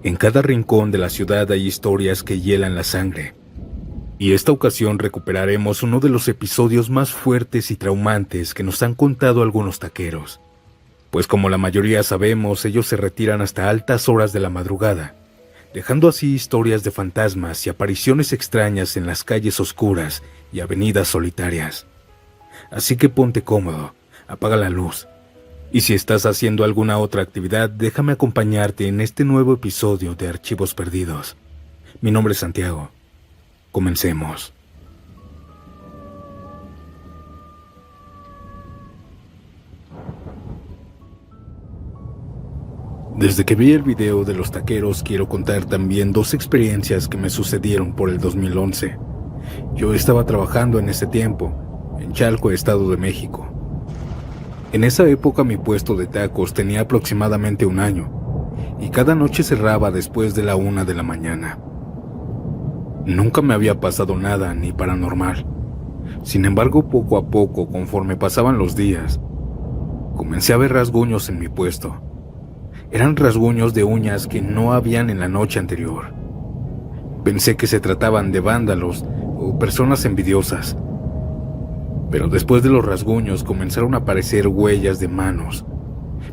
En cada rincón de la ciudad hay historias que hielan la sangre. Y esta ocasión recuperaremos uno de los episodios más fuertes y traumantes que nos han contado algunos taqueros. Pues como la mayoría sabemos, ellos se retiran hasta altas horas de la madrugada, dejando así historias de fantasmas y apariciones extrañas en las calles oscuras y avenidas solitarias. Así que ponte cómodo, apaga la luz. Y si estás haciendo alguna otra actividad, déjame acompañarte en este nuevo episodio de Archivos Perdidos. Mi nombre es Santiago. Comencemos. Desde que vi el video de los taqueros, quiero contar también dos experiencias que me sucedieron por el 2011. Yo estaba trabajando en ese tiempo, en Chalco, Estado de México. En esa época mi puesto de tacos tenía aproximadamente un año, y cada noche cerraba después de la 1 de la mañana. Nunca me había pasado nada ni paranormal. Sin embargo, poco a poco, conforme pasaban los días, comencé a ver rasguños en mi puesto. Eran rasguños de uñas que no habían en la noche anterior. Pensé que se trataban de vándalos o personas envidiosas. Pero después de los rasguños comenzaron a aparecer huellas de manos,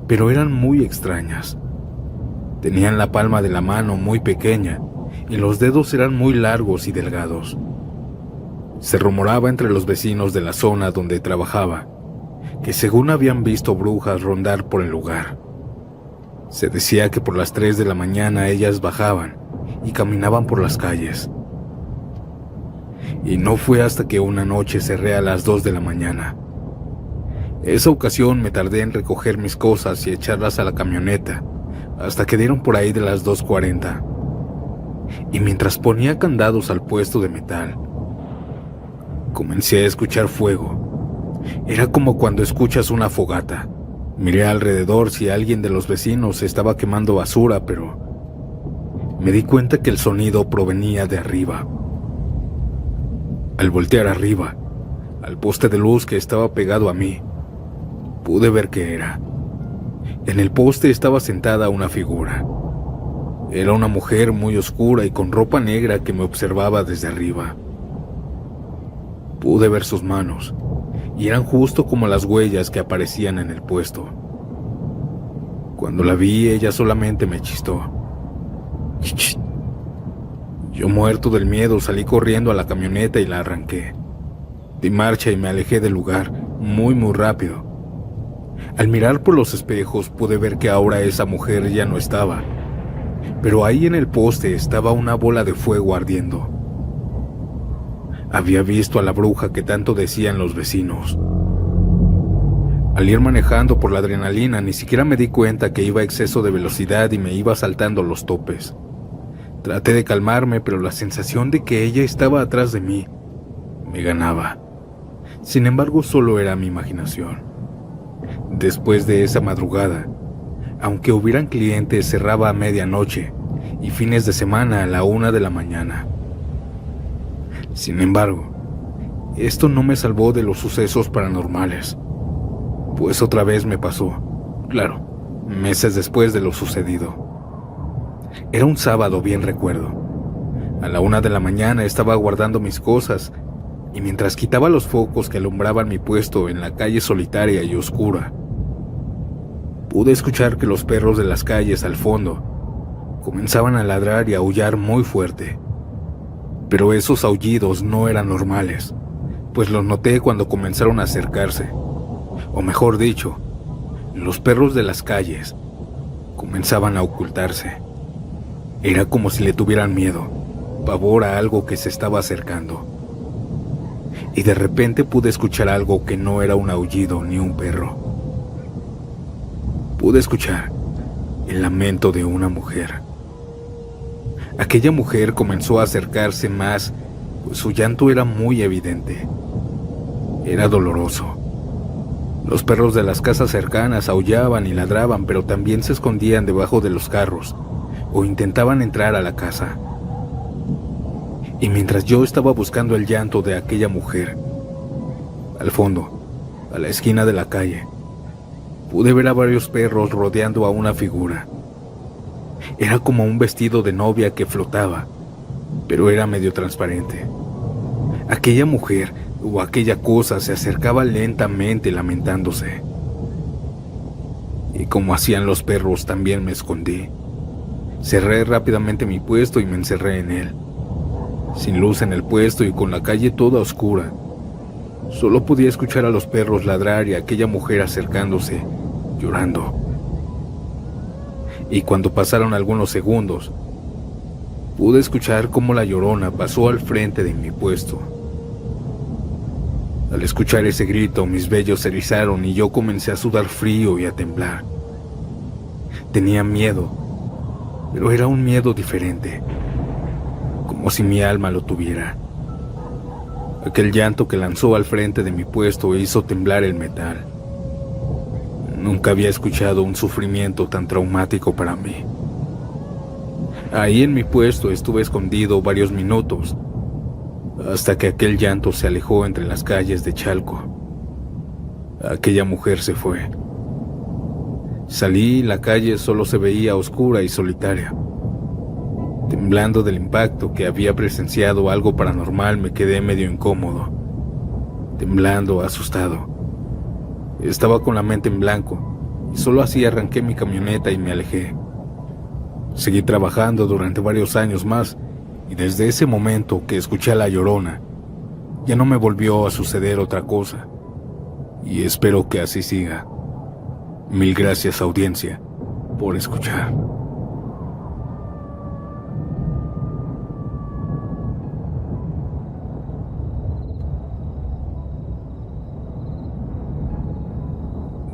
pero eran muy extrañas. Tenían la palma de la mano muy pequeña y los dedos eran muy largos y delgados. Se rumoraba entre los vecinos de la zona donde trabajaba que según habían visto brujas rondar por el lugar. Se decía que por las 3 de la mañana ellas bajaban y caminaban por las calles. Y no fue hasta que una noche cerré a las 2 de la mañana. Esa ocasión me tardé en recoger mis cosas y echarlas a la camioneta, hasta que dieron por ahí de las 2:40. Y mientras ponía candados al puesto de metal, comencé a escuchar fuego. Era como cuando escuchas una fogata. Miré alrededor si alguien de los vecinos estaba quemando basura, pero me di cuenta que el sonido provenía de arriba. Al voltear arriba, al poste de luz que estaba pegado a mí, pude ver qué era. En el poste estaba sentada una figura. Era una mujer muy oscura y con ropa negra que me observaba desde arriba. Pude ver sus manos, y eran justo como las huellas que aparecían en el puesto. Cuando la vi, ella solamente me chistó. ¡Ch! Yo, muerto del miedo, salí corriendo a la camioneta y la arranqué. Di marcha y me alejé del lugar, muy rápido. Al mirar por los espejos pude ver que ahora esa mujer ya no estaba, pero ahí en el poste estaba una bola de fuego ardiendo. Había visto a la bruja que tanto decían los vecinos. Al ir manejando por la adrenalina, ni siquiera me di cuenta que iba a exceso de velocidad y me iba saltando los topes. Traté de calmarme, pero la sensación de que ella estaba atrás de mí me ganaba. Sin embargo, solo era mi imaginación. Después de esa madrugada, aunque hubieran clientes, cerraba a medianoche y fines de semana a la 1 de la mañana. Sin embargo, esto no me salvó de los sucesos paranormales, pues otra vez me pasó, claro, meses después de lo sucedido. Era un sábado, bien recuerdo. A la 1 de la mañana estaba guardando mis cosas y mientras quitaba los focos que alumbraban mi puesto en la calle solitaria y oscura, pude escuchar que los perros de las calles al fondo comenzaban a ladrar y a aullar muy fuerte. Pero esos aullidos no eran normales, pues los noté cuando comenzaron a acercarse. O mejor dicho, los perros de las calles comenzaban a ocultarse. Era como si le tuvieran miedo, pavor a algo que se estaba acercando. Y de repente pude escuchar algo que no era un aullido ni un perro. Pude escuchar el lamento de una mujer. Aquella mujer comenzó a acercarse más, pues su llanto era muy evidente. Era doloroso. Los perros de las casas cercanas aullaban y ladraban, pero también se escondían debajo de los carros o intentaban entrar a la casa. Y mientras yo estaba buscando el llanto de aquella mujer, al fondo, a la esquina de la calle, pude ver a varios perros rodeando a una figura. Era como un vestido de novia que flotaba, pero era medio transparente. Aquella mujer o aquella cosa se acercaba lentamente lamentándose. Y como hacían los perros, también me escondí. Cerré rápidamente mi puesto y me encerré en él. Sin luz en el puesto y con la calle toda oscura, solo podía escuchar a los perros ladrar y a aquella mujer acercándose, llorando. Y cuando pasaron algunos segundos, pude escuchar cómo la Llorona pasó al frente de mi puesto. Al escuchar ese grito, mis vellos se erizaron y yo comencé a sudar frío y a temblar. Tenía miedo, pero era un miedo diferente, como si mi alma lo tuviera. Aquel llanto que lanzó al frente de mi puesto hizo temblar el metal. Nunca había escuchado un sufrimiento tan traumático para mí. Ahí en mi puesto estuve escondido varios minutos, hasta que aquel llanto se alejó entre las calles de Chalco. Aquella mujer se fue. Salí y la calle solo se veía oscura y solitaria. Temblando del impacto que había presenciado algo paranormal, me quedé medio incómodo, temblando, asustado. Estaba con la mente en blanco y solo así arranqué mi camioneta y me alejé. Seguí trabajando durante varios años más y desde ese momento que escuché a la Llorona, ya no me volvió a suceder otra cosa y espero que así siga. Mil gracias, audiencia, por escuchar.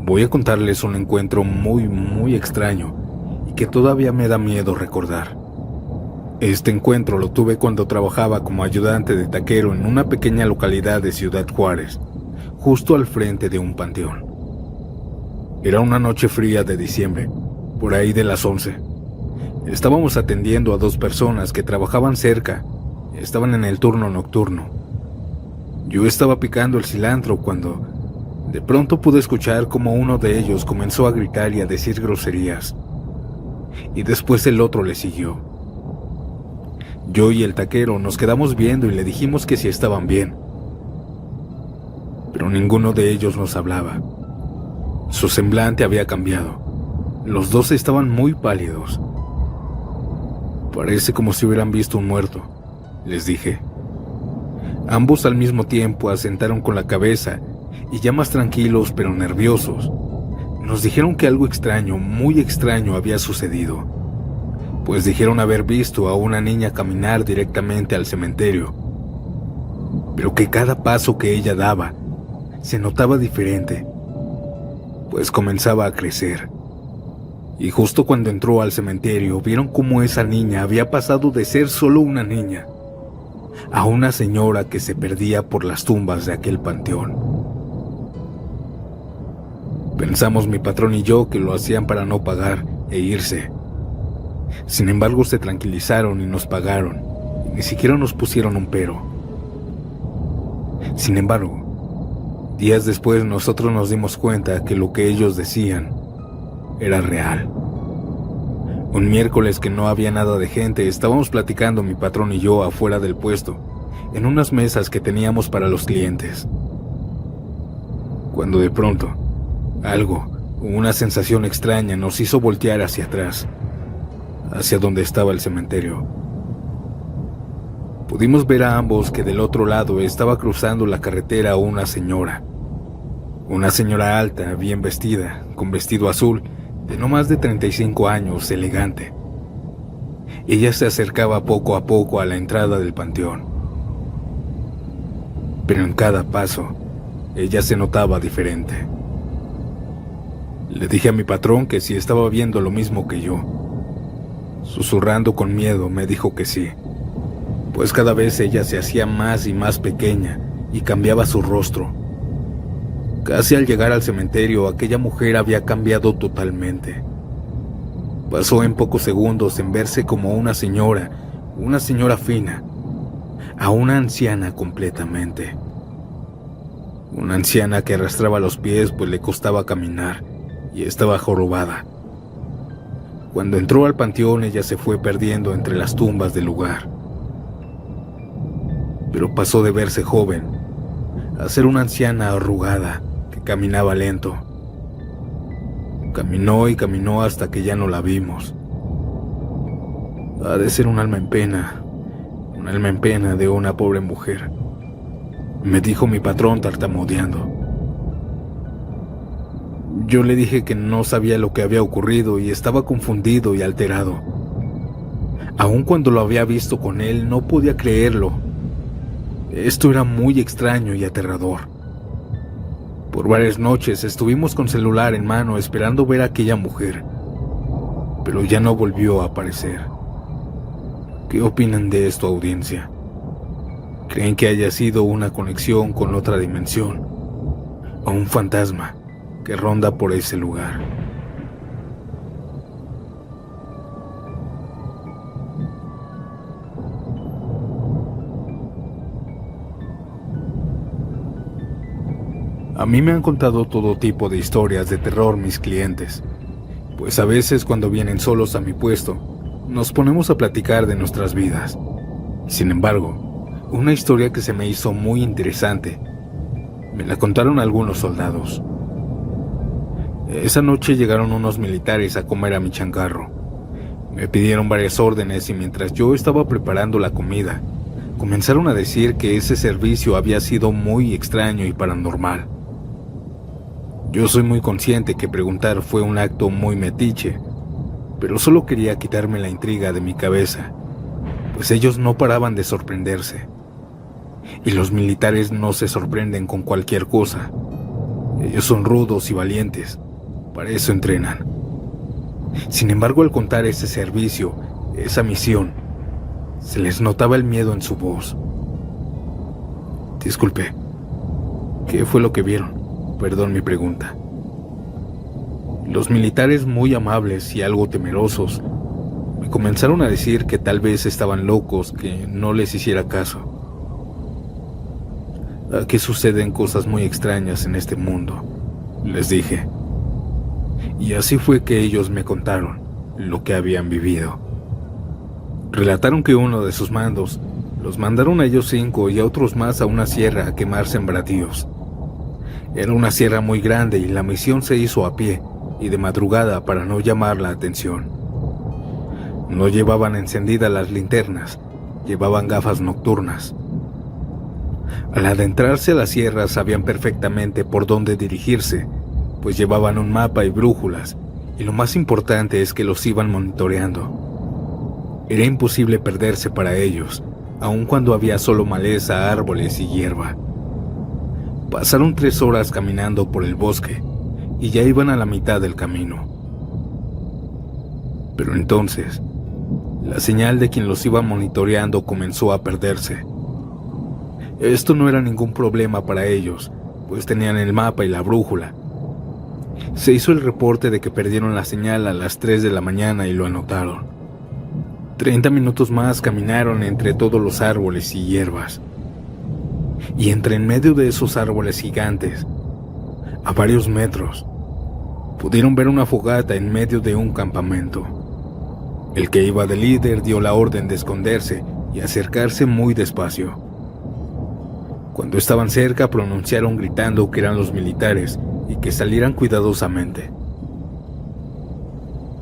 Voy a contarles un encuentro muy extraño y que todavía me da miedo recordar. Este encuentro lo tuve cuando trabajaba como ayudante de taquero en una pequeña localidad de Ciudad Juárez, justo al frente de un panteón. Era una noche fría de diciembre, por ahí de las 11. Estábamos atendiendo a 2 personas que trabajaban cerca, estaban en el turno nocturno. Yo estaba picando el cilantro cuando de pronto pude escuchar cómo uno de ellos comenzó a gritar y a decir groserías, y después el otro le siguió. Yo y el taquero nos quedamos viendo y le dijimos que si estaban bien, pero ninguno de ellos nos hablaba. Su semblante había cambiado. Los 2 estaban muy pálidos. Parece como si hubieran visto un muerto, les dije. Ambos al mismo tiempo asentaron con la cabeza y ya más tranquilos pero nerviosos, nos dijeron que algo extraño, muy extraño había sucedido, pues dijeron haber visto a una niña caminar directamente al cementerio, pero que cada paso que ella daba se notaba diferente, pues comenzaba a crecer. Y justo cuando entró al cementerio vieron cómo esa niña había pasado de ser solo una niña a una señora que se perdía por las tumbas de aquel panteón. Pensamos mi patrón y yo que lo hacían para no pagar e irse. Sin embargo, se tranquilizaron y nos pagaron, y ni siquiera nos pusieron un pero. Sin embargo, días después nosotros nos dimos cuenta que lo que ellos decían era real. Un miércoles que no había nada de gente, estábamos platicando mi patrón y yo afuera del puesto, en unas mesas que teníamos para los clientes. Cuando de pronto, una sensación extraña nos hizo voltear hacia atrás, hacia donde estaba el cementerio. Pudimos ver a ambos que del otro lado estaba cruzando la carretera una señora alta, bien vestida, con vestido azul, de no más de 35 años, elegante. Ella se acercaba poco a poco a la entrada del panteón. Pero en cada paso, ella se notaba diferente. Le dije a mi patrón que si estaba viendo lo mismo que yo. Susurrando con miedo, me dijo que sí, pues cada vez ella se hacía más y más pequeña y cambiaba su rostro. Casi al llegar al cementerio, aquella mujer había cambiado totalmente. Pasó en pocos segundos en verse como una señora fina, a una anciana completamente. Una anciana que arrastraba los pies pues le costaba caminar y estaba jorobada. Cuando entró al panteón, ella se fue perdiendo entre las tumbas del lugar. Pero pasó de verse joven a ser una anciana arrugada que caminaba lento. Caminó y caminó hasta que ya no la vimos. Ha de ser un alma en pena de una pobre mujer, me dijo mi patrón tartamudeando. Yo le dije que no sabía lo que había ocurrido y estaba confundido y alterado. Aun cuando lo había visto con él, no podía creerlo. Esto era muy extraño y aterrador. Por varias noches estuvimos con celular en mano esperando ver a aquella mujer, pero ya no volvió a aparecer. ¿Qué opinan de esto, audiencia? ¿Creen que haya sido una conexión con otra dimensión o un fantasma que ronda por ese lugar? A mí me han contado todo tipo de historias de terror mis clientes, pues a veces cuando vienen solos a mi puesto, nos ponemos a platicar de nuestras vidas. Sin embargo, una historia que se me hizo muy interesante, me la contaron algunos soldados. Esa noche llegaron unos militares a comer a mi changarro. Me pidieron varias órdenes y mientras yo estaba preparando la comida, comenzaron a decir que ese servicio había sido muy extraño y paranormal. Yo soy muy consciente que preguntar fue un acto muy metiche, pero solo quería quitarme la intriga de mi cabeza, pues ellos no paraban de sorprenderse. Y los militares no se sorprenden con cualquier cosa. Ellos son rudos y valientes, para eso entrenan. Sin embargo, al contar ese servicio, esa misión, se les notaba el miedo en su voz. Disculpe, ¿qué fue lo que vieron? Perdón mi pregunta. Los militares, muy amables y algo temerosos, me comenzaron a decir que tal vez estaban locos, que no les hiciera caso. Aquí suceden cosas muy extrañas en este mundo, les dije. Y así fue que ellos me contaron lo que habían vivido. Relataron que uno de sus mandos los mandaron a ellos 5 y a otros más a una sierra a quemar sembradíos. Era una sierra muy grande y la misión se hizo a pie y de madrugada para no llamar la atención. No llevaban encendidas las linternas, llevaban gafas nocturnas. Al adentrarse a la sierra sabían perfectamente por dónde dirigirse, pues llevaban un mapa y brújulas, y lo más importante es que los iban monitoreando. Era imposible perderse para ellos, aun cuando había solo maleza, árboles y hierba. Pasaron 3 horas caminando por el bosque y ya iban a la mitad del camino. Pero entonces, la señal de quien los iba monitoreando comenzó a perderse. Esto no era ningún problema para ellos, pues tenían el mapa y la brújula. Se hizo el reporte de que perdieron la señal a las 3 de la mañana y lo anotaron. 30 minutos más caminaron entre todos los árboles y hierbas. Y entre en medio de esos árboles gigantes, a varios metros, pudieron ver una fogata en medio de un campamento. El que iba de líder dio la orden de esconderse y acercarse muy despacio. Cuando estaban cerca pronunciaron gritando que eran los militares y que salieran cuidadosamente.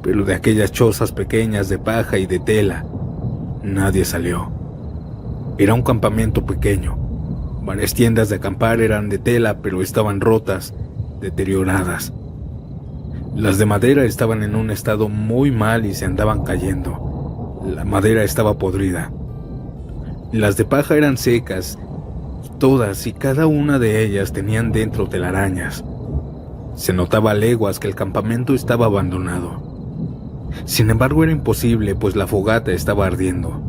Pero de aquellas chozas pequeñas de paja y de tela, nadie salió. Era un campamento pequeño. Varias tiendas de acampar eran de tela, pero estaban rotas, deterioradas. Las de madera estaban en un estado muy mal y se andaban cayendo. La madera estaba podrida. Las de paja eran secas, y todas y cada una de ellas tenían dentro telarañas. Se notaba a leguas que el campamento estaba abandonado. Sin embargo, era imposible, pues la fogata estaba ardiendo.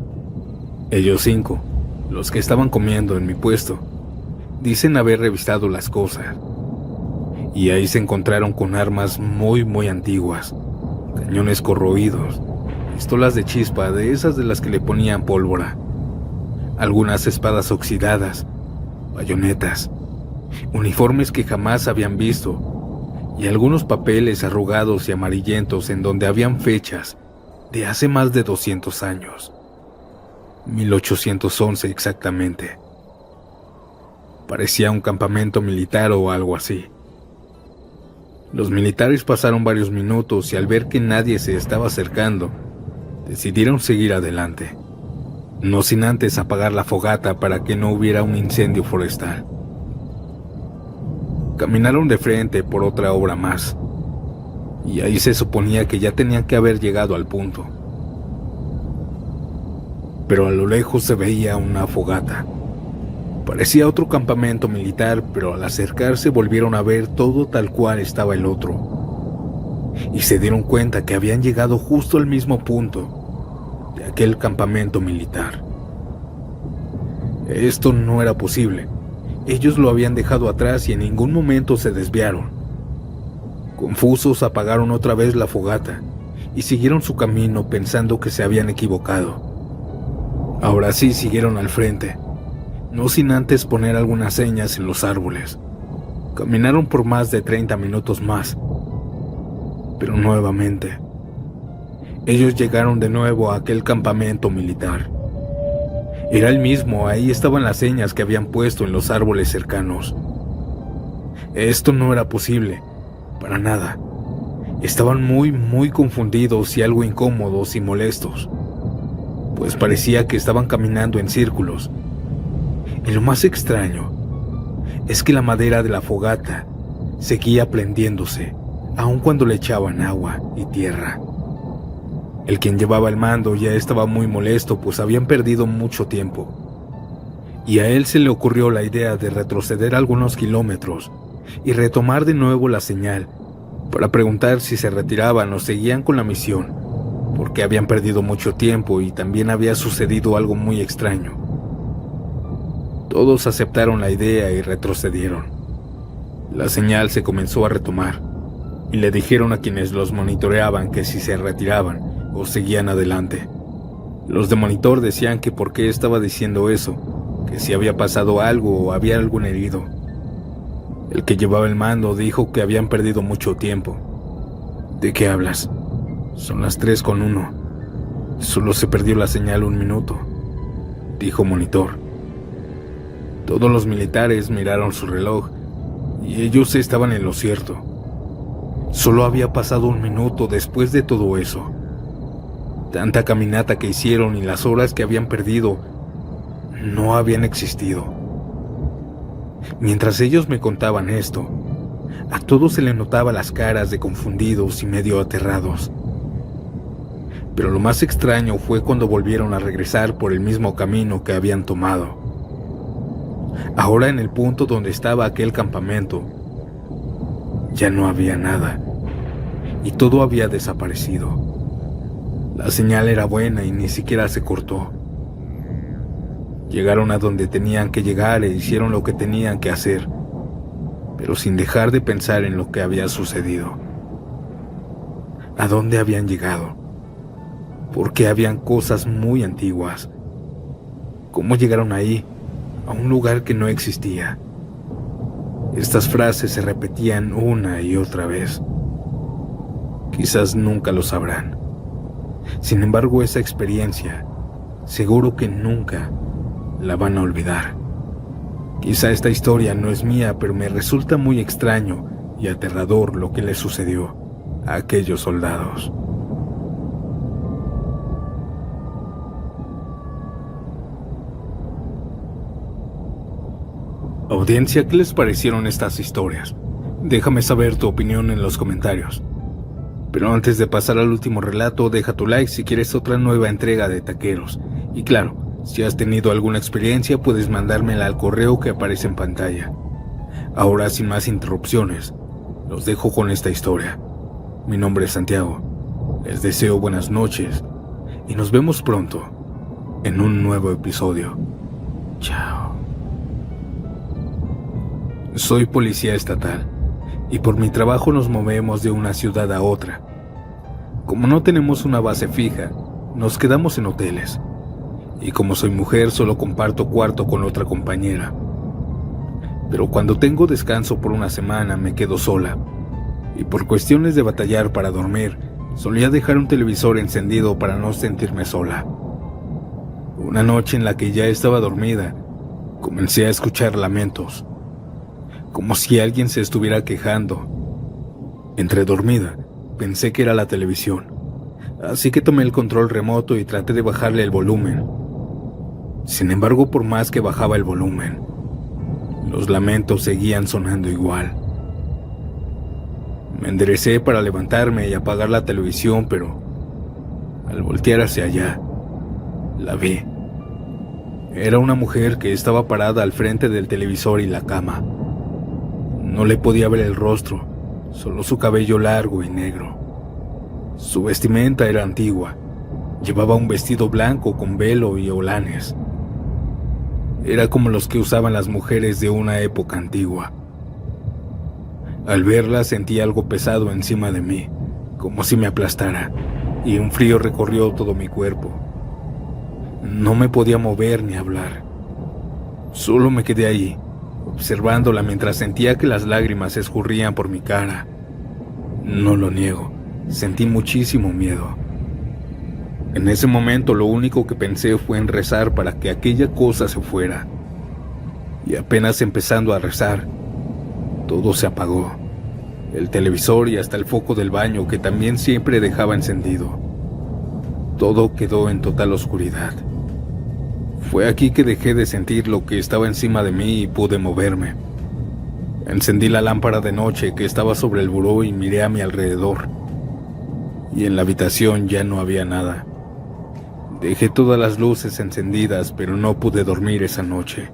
Ellos 5, los que estaban comiendo en mi puesto, dicen haber revisado las cosas. Y ahí se encontraron con armas muy antiguas, cañones corroídos, pistolas de chispa, de esas de las que le ponían pólvora, algunas espadas oxidadas, bayonetas, uniformes que jamás habían visto, y algunos papeles arrugados y amarillentos en donde habían fechas de hace más de 200 años. 1811 exactamente. Parecía un campamento militar o algo así. Los militares pasaron varios minutos y al ver que nadie se estaba acercando, decidieron seguir adelante, no sin antes apagar la fogata para que no hubiera un incendio forestal. Caminaron de frente por otra hora más, y ahí se suponía que ya tenían que haber llegado al punto. Pero a lo lejos se veía una fogata. Parecía otro campamento militar, pero al acercarse volvieron a ver todo tal cual estaba el otro, y se dieron cuenta que habían llegado justo al mismo punto de aquel campamento militar. Esto no era posible. Ellos lo habían dejado atrás y en ningún momento se desviaron. Confusos, apagaron otra vez la fogata y siguieron su camino pensando que se habían equivocado. Ahora sí siguieron al frente, no sin antes poner algunas señas en los árboles. Caminaron por más de 30 minutos más, pero nuevamente, ellos llegaron de nuevo a aquel campamento militar. Era el mismo, ahí estaban las señas que habían puesto en los árboles cercanos. Esto no era posible, para nada. Estaban muy confundidos y algo incómodos y molestos, pues parecía que estaban caminando en círculos. Y lo más extraño es que la madera de la fogata seguía prendiéndose, aun cuando le echaban agua y tierra. El quien llevaba el mando ya estaba muy molesto, pues habían perdido mucho tiempo, y a él se le ocurrió la idea de retroceder algunos kilómetros y retomar de nuevo la señal para preguntar si se retiraban o seguían con la misión, porque habían perdido mucho tiempo y también había sucedido algo muy extraño. Todos aceptaron la idea y retrocedieron. La señal se comenzó a retomar y le dijeron a quienes los monitoreaban que si se retiraban o seguían adelante. Los de monitor decían que por qué estaba diciendo eso, que si había pasado algo o había algún herido. El que llevaba el mando dijo que habían perdido mucho tiempo. ¿De qué hablas? Son las 3:01. Solo se perdió la señal 1 minuto, dijo monitor. Todos los militares miraron su reloj y ellos estaban en lo cierto. Solo había pasado 1 minuto después de todo eso. Tanta caminata que hicieron y las horas que habían perdido no habían existido. Mientras ellos me contaban esto, a todos se les notaba las caras de confundidos y medio aterrados. Pero lo más extraño fue cuando volvieron a regresar por el mismo camino que habían tomado. Ahora en el punto donde estaba aquel campamento, ya no había nada, y todo había desaparecido. La señal era buena y ni siquiera se cortó. Llegaron a donde tenían que llegar e hicieron lo que tenían que hacer, pero sin dejar de pensar en lo que había sucedido. ¿A dónde habían llegado? Porque habían cosas muy antiguas. ¿Cómo llegaron ahí, a un lugar que no existía? Estas frases se repetían una y otra vez. Quizás nunca lo sabrán. Sin embargo, esa experiencia, seguro que nunca la van a olvidar. Quizá esta historia no es mía, pero me resulta muy extraño y aterrador lo que le sucedió a aquellos soldados. Audiencia, ¿qué les parecieron estas historias? Déjame saber tu opinión en los comentarios. Pero antes de pasar al último relato, deja tu like si quieres otra nueva entrega de Taqueros. Y claro, si has tenido alguna experiencia, puedes mandármela al correo que aparece en pantalla. Ahora, sin más interrupciones, los dejo con esta historia. Mi nombre es Santiago. Les deseo buenas noches y nos vemos pronto en un nuevo episodio. Chao. Soy policía estatal y por mi trabajo nos movemos de una ciudad a otra. Como no tenemos una base fija, nos quedamos en hoteles. Y como soy mujer, solo comparto cuarto con otra compañera. Pero cuando tengo descanso por una semana, me quedo sola. y por cuestiones de batallar para dormir, solía dejar un televisor encendido para no sentirme sola. Una noche en la que ya estaba dormida, comencé a escuchar lamentos, como si alguien se estuviera quejando. Entre dormida, pensé que era la televisión, así que tomé el control remoto y traté de bajarle el volumen. Sin embargo, por más que bajaba el volumen, los lamentos seguían sonando igual. Me enderecé para levantarme y apagar la televisión, pero al voltear hacia allá, la vi. Era una mujer que estaba parada al frente del televisor y la cama. No le podía ver el rostro, solo su cabello largo y negro. Su vestimenta era antigua. Llevaba un vestido blanco con velo y holanes. Era como los que usaban las mujeres de una época antigua. Al verla sentí algo pesado encima de mí, como si me aplastara, y un frío recorrió todo mi cuerpo. No me podía mover ni hablar. Solo me quedé ahí, observándola mientras sentía que las lágrimas escurrían por mi cara. No lo niego, sentí muchísimo miedo. En ese momento lo único que pensé fue en rezar para que aquella cosa se fuera. Y apenas empezando a rezar, todo se apagó. El televisor y hasta el foco del baño, que también siempre dejaba encendido. Todo quedó en total oscuridad. Fue aquí que dejé de sentir lo que estaba encima de mí y pude moverme. Encendí la lámpara de noche que estaba sobre el buró y miré a mi alrededor. Y en la habitación ya no había nada. Dejé todas las luces encendidas, pero no pude dormir esa noche.